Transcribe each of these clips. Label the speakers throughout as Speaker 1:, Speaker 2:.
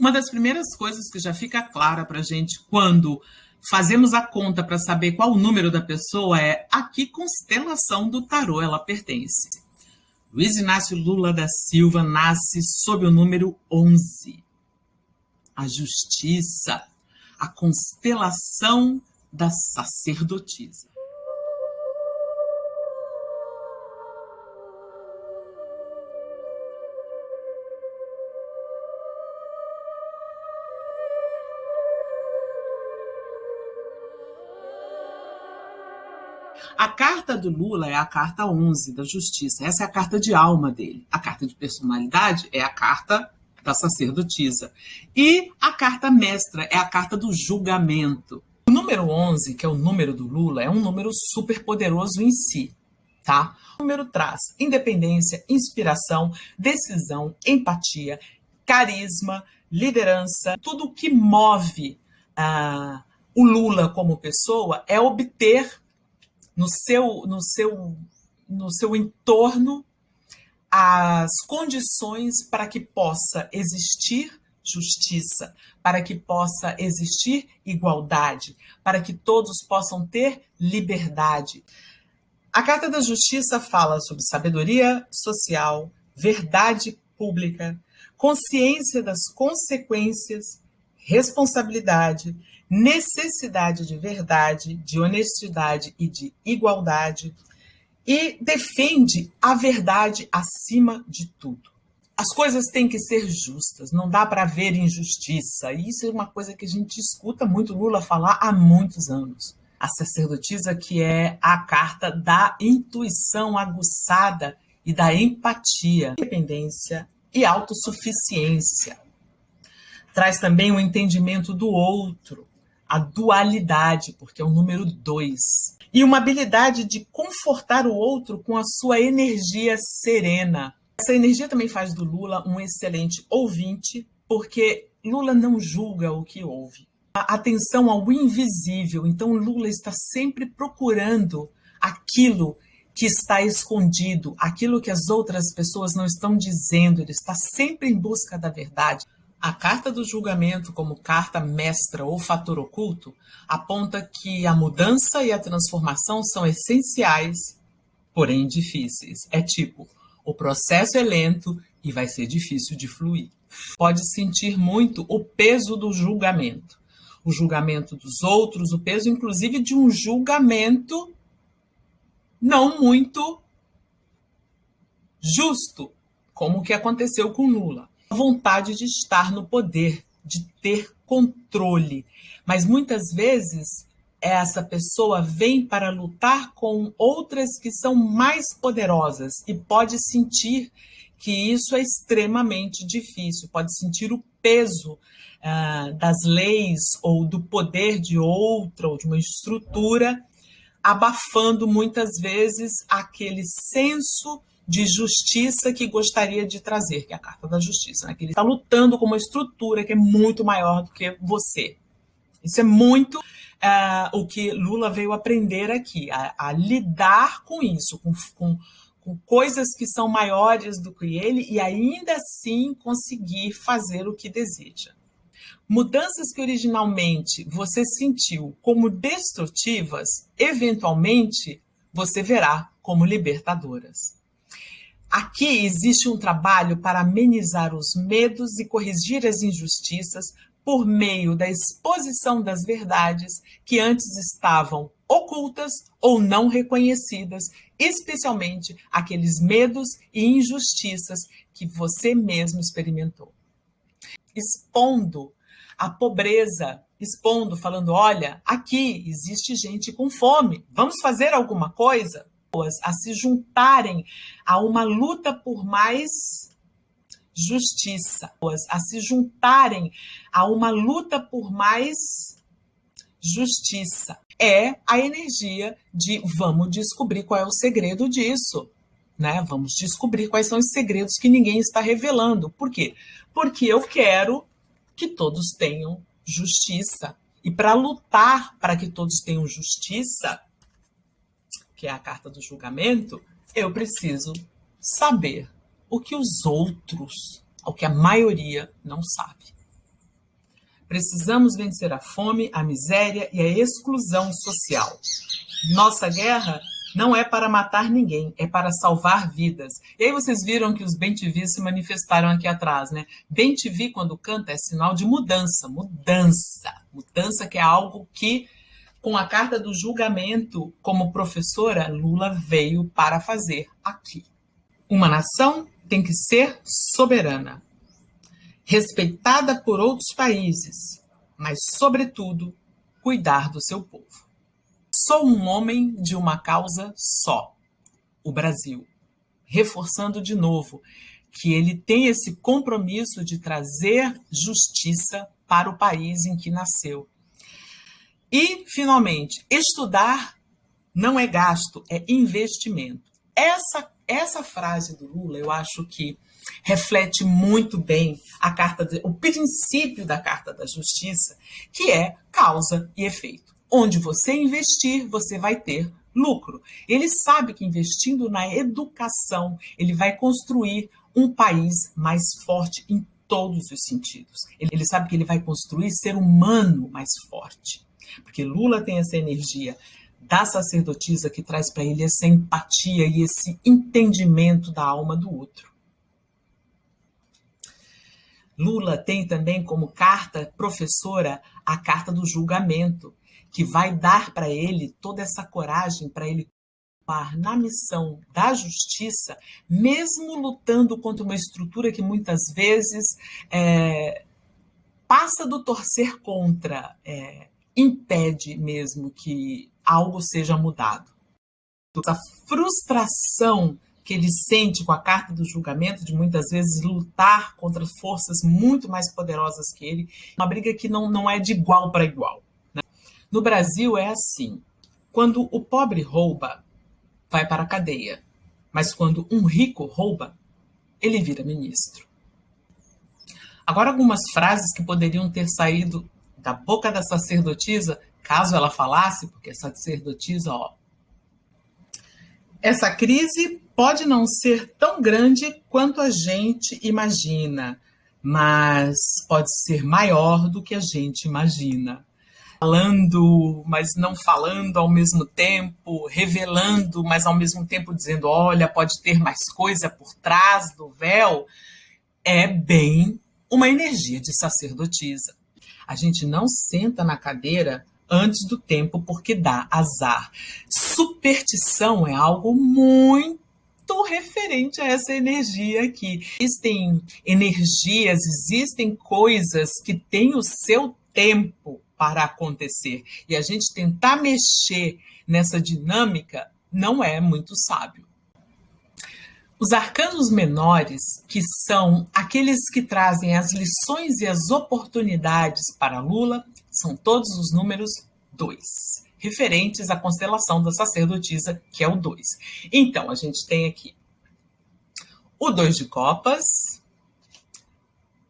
Speaker 1: Uma das primeiras coisas que já fica clara para a gente quando fazemos a conta para saber qual o número da pessoa é a que constelação do tarô ela pertence. Luiz Inácio Lula da Silva nasce sob o número 11. A justiça, a constelação da sacerdotisa. A carta do Lula é a carta 11 da justiça. Essa é a carta de alma dele. A carta de personalidade é a carta da sacerdotisa. E a carta mestra é a carta do julgamento. O número 11, que é o número do Lula, é um número super poderoso em si, tá? O número traz independência, inspiração, decisão, empatia, carisma, liderança. Tudo o que move o Lula como pessoa é obter no seu entorno as condições para que possa existir justiça, para que possa existir igualdade, para que todos possam ter liberdade. A Carta da Justiça fala sobre sabedoria social, verdade pública, consciência das consequências, responsabilidade, necessidade de verdade, de honestidade e de igualdade, e defende a verdade acima de tudo. As coisas têm que ser justas, não dá para haver injustiça. E isso é uma coisa que a gente escuta muito Lula falar há muitos anos. A sacerdotisa, que é a carta da intuição aguçada e da empatia, independência e autossuficiência. Traz também o entendimento do outro, a dualidade, porque é o número 2. E uma habilidade de confortar o outro com a sua energia serena. Essa energia também faz do Lula um excelente ouvinte, porque Lula não julga o que ouve. A atenção ao invisível. Então, Lula está sempre procurando aquilo que está escondido, aquilo que as outras pessoas não estão dizendo. Ele está sempre em busca da verdade. A carta do julgamento, como carta mestra ou fator oculto, aponta que a mudança e a transformação são essenciais, porém difíceis. É tipo, o processo é lento e vai ser difícil de fluir. Pode sentir muito o peso do julgamento. O julgamento dos outros, o peso, inclusive, de um julgamento não muito justo, como o que aconteceu com Lula. A vontade de estar no poder, de ter controle. Mas muitas vezes essa pessoa vem para lutar com outras que são mais poderosas e pode sentir que isso é extremamente difícil, pode sentir o peso das leis ou do poder de outra ou de uma estrutura, abafando muitas vezes aquele senso de justiça que gostaria de trazer, que é a Carta da Justiça, né? Que ele está lutando com uma estrutura que é muito maior do que você. Isso é muito o que Lula veio aprender aqui, a lidar com isso, com coisas que são maiores do que ele e ainda assim conseguir fazer o que deseja. Mudanças que originalmente você sentiu como destrutivas, eventualmente você verá como libertadoras. Aqui existe um trabalho para amenizar os medos e corrigir as injustiças por meio da exposição das verdades que antes estavam ocultas ou não reconhecidas, especialmente aqueles medos e injustiças que você mesmo experimentou. Expondo a pobreza, falando, olha, aqui existe gente com fome, vamos fazer alguma coisa? A se juntarem a uma luta por mais justiça, a se juntarem a uma luta por mais justiça. É a energia de vamos descobrir qual é o segredo disso, né? Vamos descobrir quais são os segredos que ninguém está revelando. Por quê? Porque eu quero que todos tenham justiça. E para lutar para que todos tenham justiça, que é a carta do julgamento, eu preciso saber o que os outros, o que a maioria não sabe. Precisamos vencer a fome, a miséria e a exclusão social. Nossa guerra não é para matar ninguém, é para salvar vidas. E aí vocês viram que os bem-te-vis se manifestaram aqui atrás, né? Bem-te-vi, quando canta, é sinal de mudança, mudança que é algo que, com a carta do julgamento como professora, Lula veio para fazer aqui. Uma nação tem que ser soberana, respeitada por outros países, mas, sobretudo, cuidar do seu povo. Sou um homem de uma causa só, o Brasil. Reforçando de novo que ele tem esse compromisso de trazer justiça para o país em que nasceu. E, finalmente, estudar não é gasto, é investimento. Essa frase do Lula, eu acho que reflete muito bem o princípio da Carta da Justiça, que é causa e efeito. Onde você investir, você vai ter lucro. Ele sabe que investindo na educação, ele vai construir um país mais forte em todos os sentidos. Ele sabe que ele vai construir ser humano mais forte. Porque Lula tem essa energia da sacerdotisa que traz para ele essa empatia e esse entendimento da alma do outro. Lula tem também como carta professora a carta do julgamento, que vai dar para ele toda essa coragem para ele atuar na missão da justiça, mesmo lutando contra uma estrutura que muitas vezes passa do torcer contra, impede mesmo que algo seja mudado. Essa frustração que ele sente com a carta do julgamento, de muitas vezes lutar contra forças muito mais poderosas que ele, uma briga que não é de igual para igual. No Brasil é assim, quando o pobre rouba, vai para a cadeia, mas quando um rico rouba, ele vira ministro. Agora, algumas frases que poderiam ter saído da boca da sacerdotisa, caso ela falasse, porque a sacerdotisa, essa crise pode não ser tão grande quanto a gente imagina, mas pode ser maior do que a gente imagina. Falando, mas não falando ao mesmo tempo, revelando, mas ao mesmo tempo dizendo, olha, pode ter mais coisa por trás do véu, é bem uma energia de sacerdotisa. A gente não senta na cadeira antes do tempo porque dá azar. Superstição é algo muito referente a essa energia aqui. Existem energias, existem coisas que têm o seu tempo para acontecer. E a gente tentar mexer nessa dinâmica não é muito sábio. Os arcanos menores, que são aqueles que trazem as lições e as oportunidades para Lula, são todos os números 2, referentes à constelação da sacerdotisa, que é o 2. Então, a gente tem aqui o 2 de copas,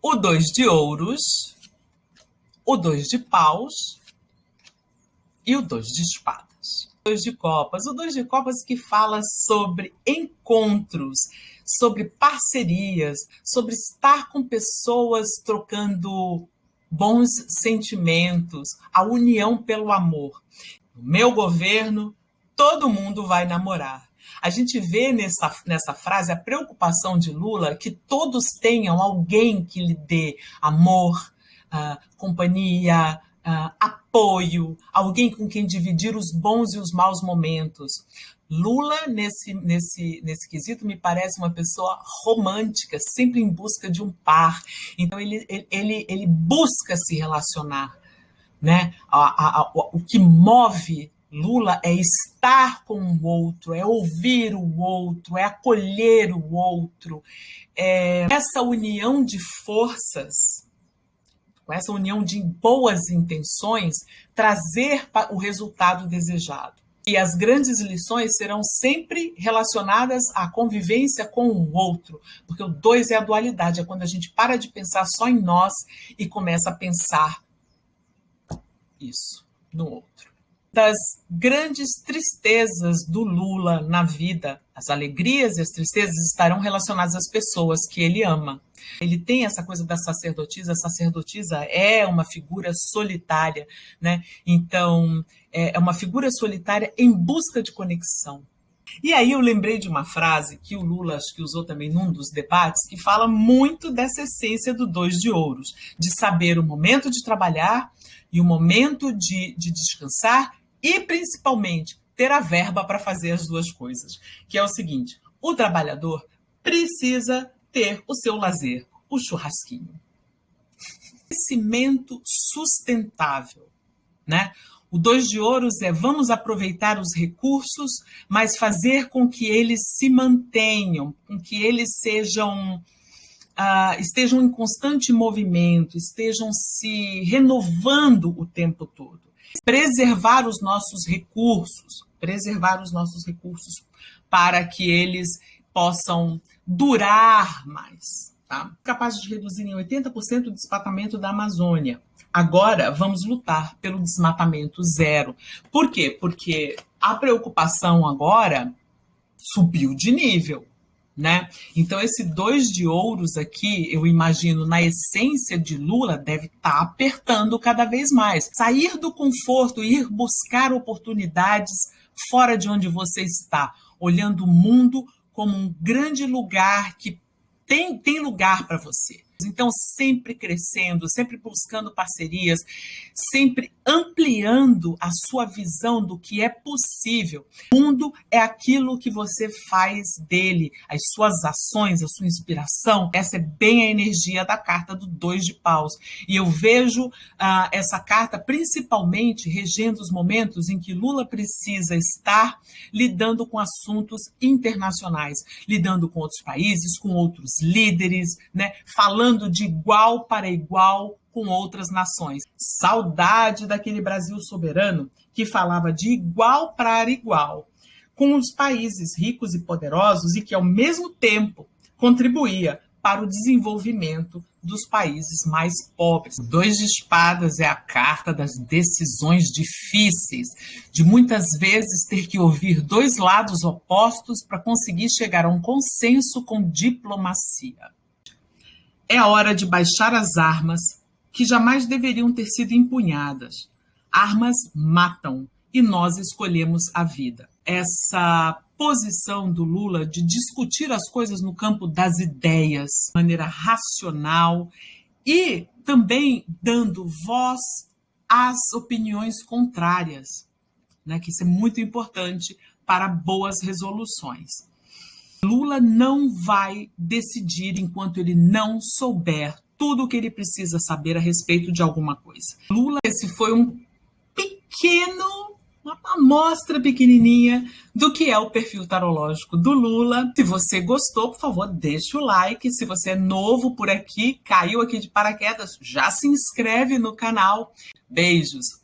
Speaker 1: o 2 de ouros, o 2 de paus e o 2 de espadas. O 2 de copas. O 2 de copas que fala sobre encontros, sobre parcerias, sobre estar com pessoas trocando bons sentimentos, a união pelo amor. No meu governo, todo mundo vai namorar. A gente vê nessa frase a preocupação de Lula que todos tenham alguém que lhe dê amor, companhia, apoio, alguém com quem dividir os bons e os maus momentos. Lula, nesse quesito, me parece uma pessoa romântica, sempre em busca de um par. Então, ele busca se relacionar, né? O que move Lula é estar com o outro, é ouvir o outro, é acolher o outro. Essa união de forças, com essa união de boas intenções, trazer o resultado desejado. E as grandes lições serão sempre relacionadas à convivência com o outro, porque o 2 é a dualidade, é quando a gente para de pensar só em nós e começa a pensar isso no outro. Das grandes tristezas do Lula na vida, as alegrias e as tristezas estarão relacionadas às pessoas que ele ama. Ele tem essa coisa da sacerdotisa. A sacerdotisa é uma figura solitária, né? Então, é uma figura solitária em busca de conexão. E aí eu lembrei de uma frase que o Lula acho que usou também num dos debates, que fala muito dessa essência do 2 de ouros, de saber o momento de trabalhar e o momento de descansar e, principalmente, ter a verba para fazer as duas coisas, que é o seguinte: o trabalhador precisa ter o seu lazer, o churrasquinho. Crescimento sustentável, né? O 2 de ouros é vamos aproveitar os recursos, mas fazer com que eles se mantenham, com que eles estejam em constante movimento, estejam se renovando o tempo todo. Preservar os nossos recursos para que eles possam durar mais. Tá? Capazes de reduzir em 80% o desmatamento da Amazônia. Agora vamos lutar pelo desmatamento zero. Por quê? Porque a preocupação agora subiu de nível, né? Então esse 2 de ouros aqui, eu imagino, na essência de Lula, deve estar apertando cada vez mais. Sair do conforto, ir buscar oportunidades fora de onde você está, olhando o mundo como um grande lugar que tem lugar para você. Então, sempre crescendo, sempre buscando parcerias, sempre ampliando a sua visão do que é possível. O mundo é aquilo que você faz dele, as suas ações, a sua inspiração. Essa é bem a energia da carta do 2 de paus. E eu vejo essa carta principalmente regendo os momentos em que Lula precisa estar lidando com assuntos internacionais, lidando com outros países, com outros líderes, né? Falando de igual para igual com outras nações. Saudade daquele Brasil soberano que falava de igual para igual com os países ricos e poderosos e que, ao mesmo tempo, contribuía para o desenvolvimento dos países mais pobres. O 2 de espadas é a carta das decisões difíceis, de muitas vezes ter que ouvir dois lados opostos para conseguir chegar a um consenso com diplomacia. É a hora de baixar as armas que jamais deveriam ter sido empunhadas. Armas matam e nós escolhemos a vida. Essa posição do Lula de discutir as coisas no campo das ideias, de maneira racional e também dando voz às opiniões contrárias, né? Que isso é muito importante para boas resoluções. Lula não vai decidir enquanto ele não souber tudo o que ele precisa saber a respeito de alguma coisa. Lula, esse foi uma amostra pequenininha do que é o perfil tarológico do Lula. Se você gostou, por favor, deixa o like. Se você é novo por aqui, caiu aqui de paraquedas, já se inscreve no canal. Beijos!